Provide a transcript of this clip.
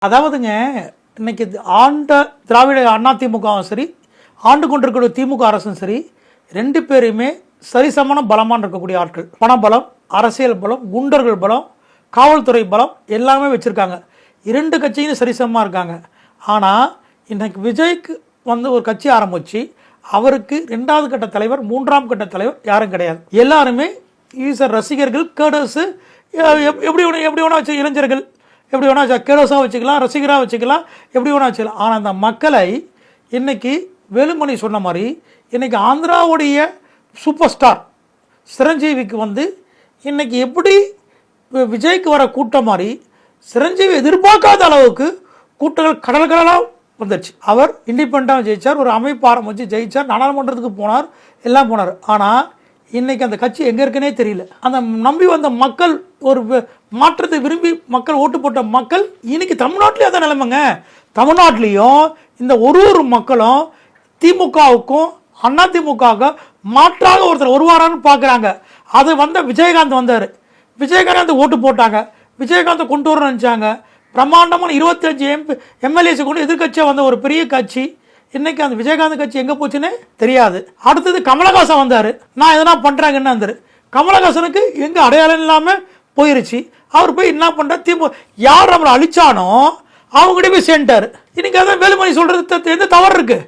அதாவதுங்க இன்னைக்கு ஆண்ட திராவிட அதிமுகவும் சரி, ஆண்டு கொண்டிருக்கிற திமுக அரசும் சரி, ரெண்டு பேருமே சரிசமான பலமான இருக்கக்கூடிய ஆட்கள். பணபலம், அரசியல் பலம், குண்டர்கள் பலம், காவல்துறை பலம் எல்லாமே வச்சுருக்காங்க. இரண்டு கட்சியும் சரிசமமாக இருக்காங்க. ஆனால் இன்னைக்கு விஜய்க்கு ஒரு கட்சி ஆரம்பிச்சு அவருக்கு ரெண்டாவது கட்ட தலைவர், மூன்றாம் கட்ட தலைவர் யாரும் கிடையாது. எல்லாருமே ஈசர் ரசிகர்கள், கேடர்ஸு, எப்படி வேணா வச்சு இளைஞர்கள் எப்படி வேணா கேடர்ஸாக வச்சுக்கலாம், ரசிகராக வச்சுக்கலாம், எப்படி வேணா வச்சுக்கலாம். ஆனால் அந்த மக்களை இன்னைக்கு வேலுமணி சொன்ன மாதிரி இன்னைக்கு ஆந்திராவுடைய சூப்பர் ஸ்டார் சிரஞ்சீவிக்கு இன்னைக்கு எப்படி விஜய்க்கு வர கூட்டம் மாதிரி சிரஞ்சீவி எதிர்பார்க்காத அளவுக்கு கூட்டங்கள் கடல் கடலாக வந்துடுச்சு. அவர் இண்டிபெண்டாக ஜெயித்தார், ஒரு அமைப்பு ஆரம்பித்து ஜெயித்தார், நாடாளுமன்றத்துக்கு போனார், எல்லாம் போனார். ஆனால் இன்றைக்கி அந்த கட்சி எங்கே இருக்குன்னே தெரியல. அந்த நம்பி வந்த மக்கள், ஒரு மாற்றத்தை விரும்பி மக்கள் ஓட்டு போட்ட மக்கள் இன்னைக்கு தமிழ்நாட்டிலே அதான் நிலைமைங்க. தமிழ்நாட்டிலையும் இந்த ஒரு மக்களும் திமுகவுக்கும் அதிமுகவுக்கும் மாற்றாக ஒருத்தர் வருவாரான்னு பார்க்குறாங்க. அது விஜயகாந்த் வந்தார். விஜயகாந்த் ஓட்டு போட்டாங்க. விஜயகாந்தை கொண்டு வரணும்னு நினச்சாங்க. பிரம்மாண்டமான 25 எம்எல்ஏஸை கொண்டு எதிர்கட்சியாக ஒரு பெரிய கட்சி. இன்னைக்கு அந்த விஜயகாந்த் கட்சி எங்கே போச்சுன்னு தெரியாது. அடுத்தது கமலஹாசன் வந்தார். நான் எதனா பண்ணுறாங்கன்னு வந்தார். கமலஹாசனுக்கு எங்கே அடையாளம் இல்லாமல் போயிருச்சு. அவர் போய் என்ன பண்ணுறார், திமுக யார் நம்மளை அழிச்சானோ அவங்ககிட்ட போய் சேர்ந்துட்டார். இன்னைக்கு அதான் வேலுமணி சொல்கிறது எந்த தவறு இருக்குது?